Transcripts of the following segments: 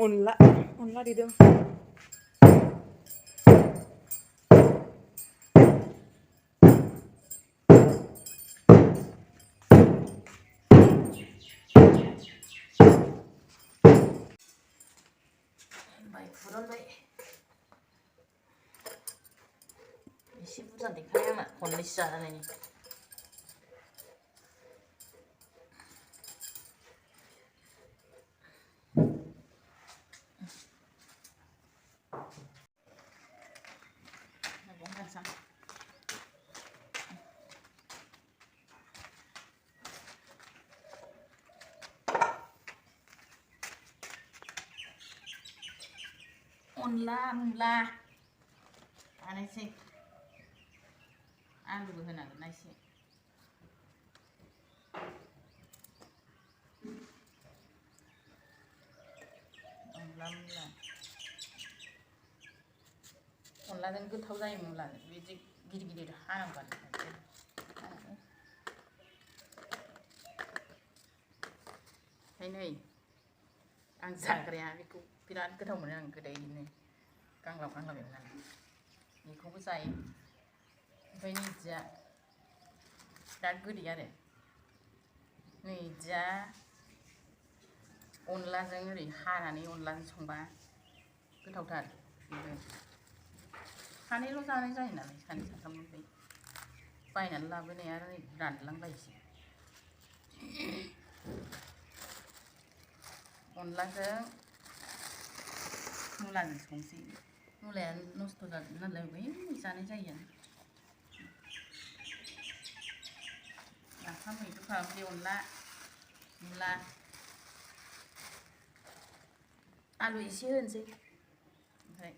अनला देदों। फुरनबाय एसे बुरजा देखानाय आंना खननैसो जानायनि अनला मुला जानोसै आलुबो होनांगोन ना एसे अनला मुला अनलाजों गोथाव जायो मुला बिदि गिदिर गिदिर हानांगौ नै आं जाग्राया बेखौ बिराद गोथाव मोनो आं गोदैनो गांलाब गांलाब एवनानै बेखौबो जायो ओमफ्राय नैजिया बिराद गोदै आरो नैजिया अनलाजों ओरै हानानै अनलाजों संबा गोथावथार बेबो सानैल' जानाय जायो नालाय सानै साथामनिफ्राय बायनानै लाबोनाया रानलांबायसो अनलाजों मुलाजों संसै मुलाया नस्थ' जागोन नालाय बै जानाय जायो नाफाम मैद्रु खालामसै अनला मुला आलु एसे होनोसै ओमफ्राय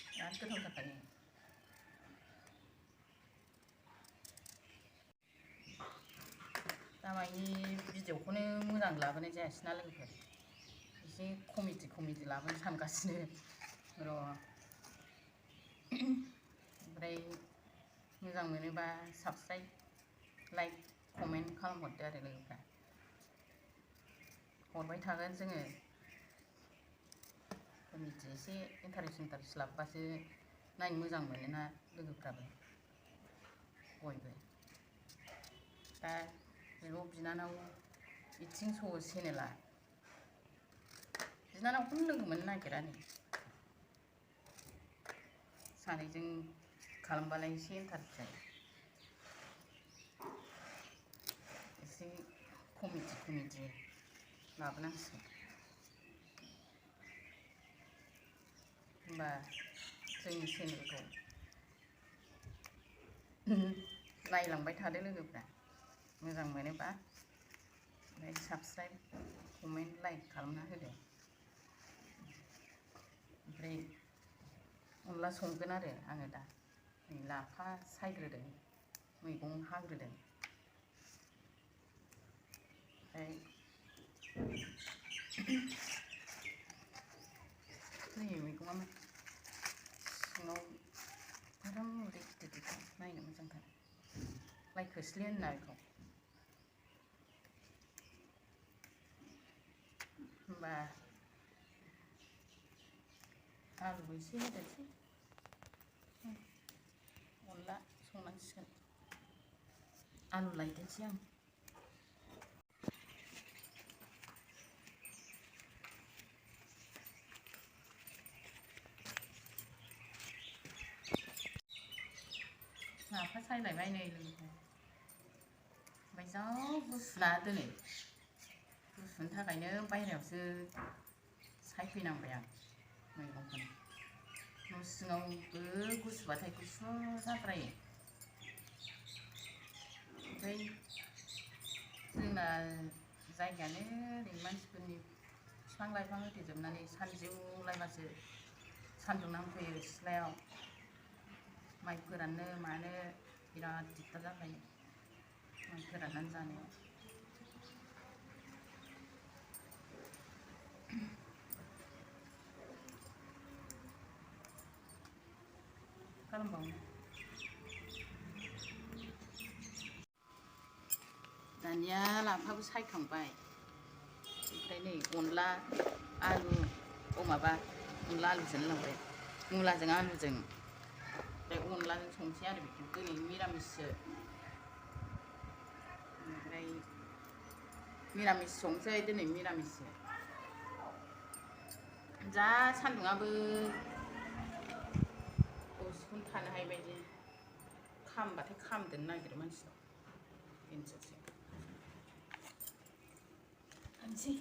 बिराद गोथाव जाखायो दामानि भिडिअखौनो मोजां लाबोनाय जायासै ना लोगोफोर एसे कमेडि लाबोनो सानगासिनो र' ओमफ्राय मोजां मोनोबा साबस्क्राइब लाइक कमेन्ट खालामहरदो आरो लोगोफ्रा हरबाय थागोन जोङो कमेडि एसे इन्टारेस्ट लाबोबासो नायनो मोजां मोनोना लोगोफ्राबो बयबो दा बिब' बिनानाव इथिं स चेनेला बिनानावखौनो लोगो मोननो नागिरा नै सानैजों खालामबालाय एसे इन्टारेस्ट जायो एसे कमेडि लाबोनांसिगोन होमबा जोंनि चेनेलखौ नायलांबाय थादो लोगोफ्रा मोजां मोनोबा ओमफ्राय साबस्क्राइब कमेन्ट लाइक खालामना होदो ओमफ्राय अनला संगोन आरो आङो दा नै लाफा सायग्रोदों मैगं हाग्रोदों ओमफ्राय नै मैगङा सिङाव आराम उदै गिदिर नायनो मोजांथार लाइ खोस्लि होनना बेखौ होमबा आलु एसे होदेरसै अनला संनांसिगोन आलु लायदेरसै आं लाफा सायलायबाय नै लोगोफोर ओमफ्राय जा गुसुना दिनै गुसुनि थाखायनो बायहेरायावसो सायफैनांबाय आं मैगंखौनो न' सिङावबो गुसुबाथाय गुसु जाद्रायो ओमफ्राय जोंना जायगायानो ओरै मानसिफोरनि बिफां लाइफां होथेजोबनानै सानजौलायबासो सान्दुं नांफैयो सिथ्लायाव माइ फोराननो मानो बिराद दिगदार जाखायो माइ फोराननानै जानायाव खालामबावनो दानिया लाफाबो सायखांबाय ओमफ्राय नै अनला आलु माबा अनला आलुजों लांबाय मुलाजों आलुजों ओमफ्राय अनलाजों संसै आरो बेखौ दिनै मिरामिससो ओमफ्राय मिरामिस संसै दिनै मिरामिससो जा सान्दुङाबो दसेखौनो थानो हायि बायदि खामबाथाय खामदोनो नागिरो मानसिनाव बेनोसै थांसै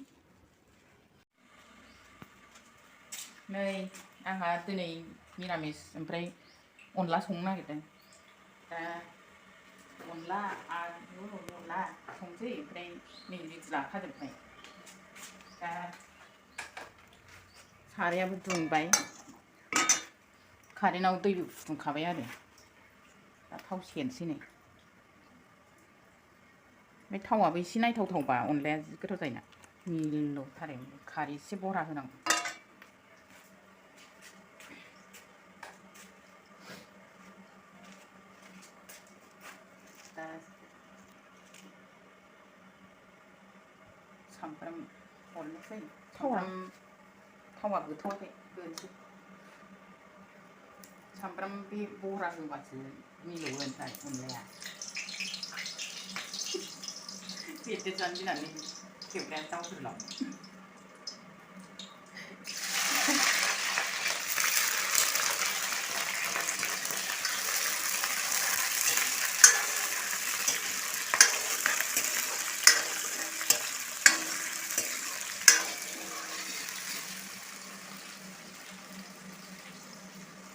नै आंहा दिनै मिरामिस ओमफ्राय अनला संनो नागिरदों दा अनला आलु अनला संसै ओमफ्राय नै रेडि लाखाजोबबाय दा सारायाबो दुंबाय कारेन्टआव दैबो फुदुंखाबाय आरो दा थाव सेरनोसै नै ओमफ्राय थावाबो एसे नायथावथावबा अनलाया जि गोथाव जायोना मिलौथारो खारै एसे बरा होनांगौ दा सामब्राम हरनोसै थावा गोथावाखै होनोसै सामब्राम बे बरा होबासो मिलौओ ओमफ्राय अनलाया बेदर जानो गिनानै खेबनाया दावखोलाङो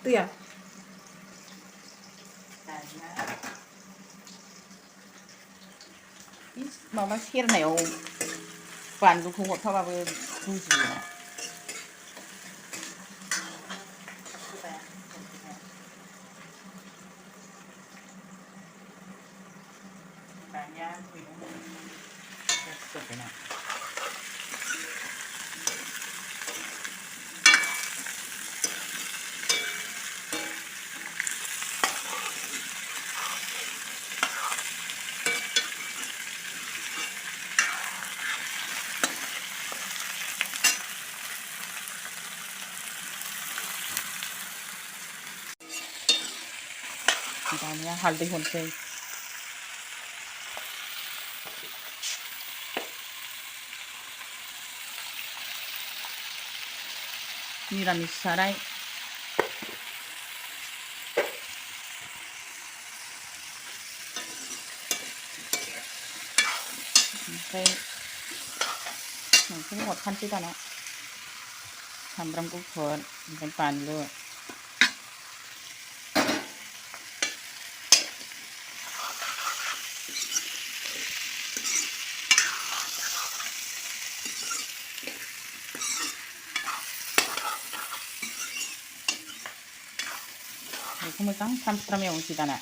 दैया दानिया माबा सेरनायाव बानलुखौ हरफाबाबो बुजियो दानिया मैगं जासिगोन दानिया हालदै हरसै निरामिस साराय ओमफ्राय संख्रि हरखानोसै दाना सामब्राम गुफुर ओमफ्राय बानलु बेखौ मोजां फ्राम एवनोसै दाना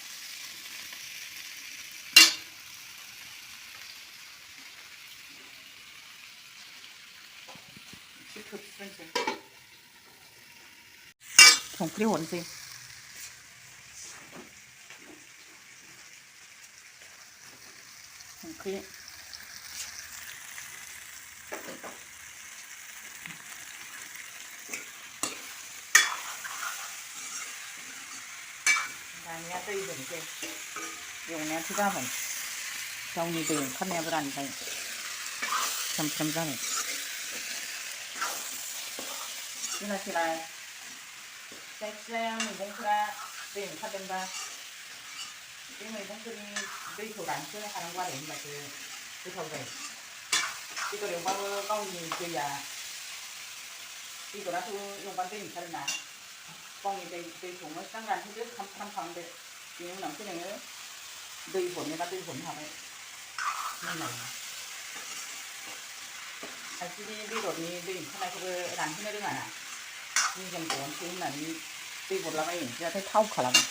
संख्रि हरनोसै संख्रि दानिया दै होनोसै एवनायाथ' जाबाय गावनि दै ओंखारनायाबो रानबाय फ्राम जाबाय सोरबा सोरबा जायखिजाया मैगंफोरा दै ओंखारदोंबा बे मैगंफोरनि दैखौ रानहोनो हानांगौ आरो होनबासो गोथाव जायो बेदर एवबाबो गावनि दैया बेदराथ' एवबा दै ओंखारोना गावनि दैखौ मोजां रानहोदो फ्राम खालामदो बेनि उनावसो नोङो दै हरनोबा दै हरनो हाबाय मोननाय खायसे बे बेदरनि दै ओंखारनायखौबो रानहोनो रोङाना निजोम गनोसै होननानै दै हरलाबायो नाथाय थाव खालामो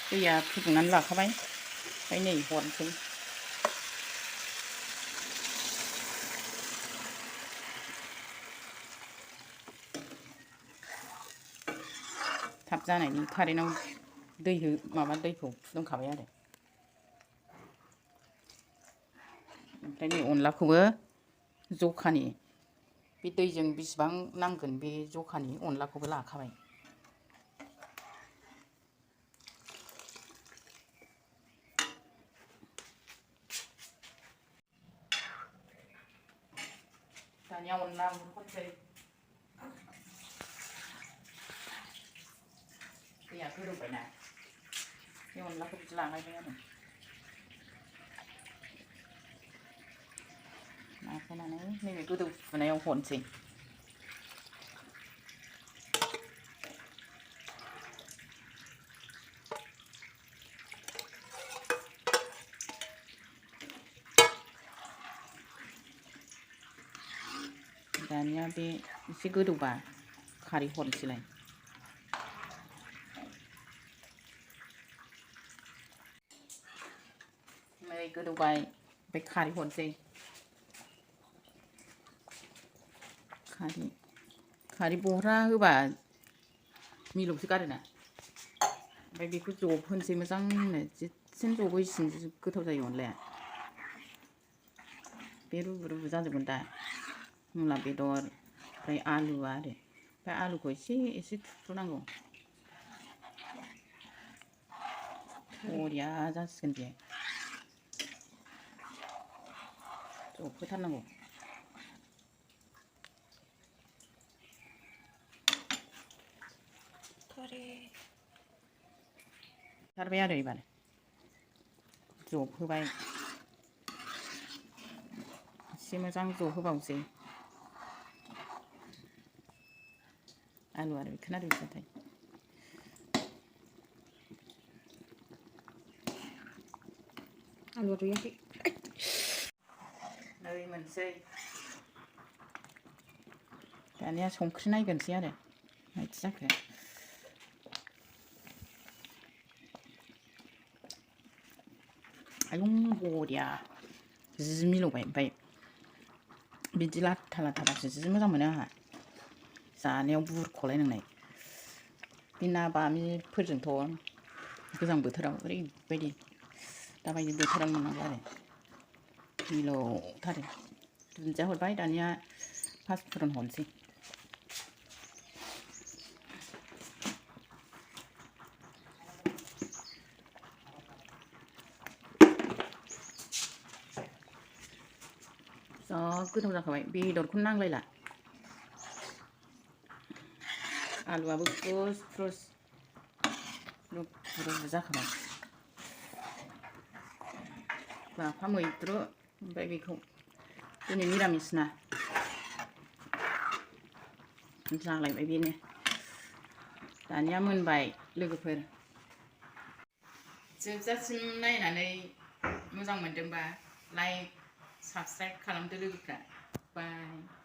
दैया फुदुंनानै लाखाबाय ओमफ्राय नै हरनोसै थाब जानायनि कारेन्टआव दैखौ फुदुंखाबाय आरो ओमफ्राय नै अनलाखौबो जखानि बे दैजों बेसेबां नांगोन बे जखानि अनलाखौबो लाखाबाय। दानिया अनला उरहरसै। दैया गोदौबायना बे अनलाखौ बिदि लागायबाय आरो लागायनानै नैबे गोदौफुनायाव हरनोसै। दानिया बे एसे गोदौबा खारै हरनोसैलाय। नै गोदौबाय ओमफ्राय खारै हरनोसै। खारै बहरा होबा मिलौसो गारोना। ओमफ्राय बेखौ जबहोनोसै मोजांनो जेसेनो जबो एसेनो गोथाव जायो अनलाया। बे रुबु रुबु जाजोबगोन दा मुला बेदर ओमफ्राय आलुआ आरो ओमफ्राय आलुखौ एसे एसे थुफ्रुनांगौ। बरिया जासिगोन बे जबहोथारनांगौ। थारबाय आरो एबार जबहोबाय एसे मोजां जबहोबावनोसै। आलु आरो बेखौनो आरो बिदिबाथाय आलुआ रुयाखै नै मोनसै। दानिया संख्रि नायग्रोनोसै आरो माबायदि जाखो। आयौ बरिया जि मिलौबाय। ओमफ्राय बिदि लाथा लाथाबासो जि मोजां मोनो आंहा जानायाव बुरखलायनांनाय। बे ना बामिफोरजोंथ' गोजां बोथोराव ओरैबायदि दाबायदि बोथोराव मोननांगौ आरो मिलौथारो। दुन्दिया हरबाय दानिया पासफुरन हरनोसै। जा गोथाव जाखाबाय बेदरखौनो नांलायला। आलुआबो फ्रुस फ्रुस रुबु रुबु जाखाबाय। लाफा मैद्रु ओमफ्राय बेखौ दिनै निरामिस ना जालायबाय बेनो। दानिया मोनबाय लोगोफोर। जोबजासिम नायनानै मोजां मोनदोंबा लाइक साबस्क्राइब खालामदो लोगोफ्रा। बाय।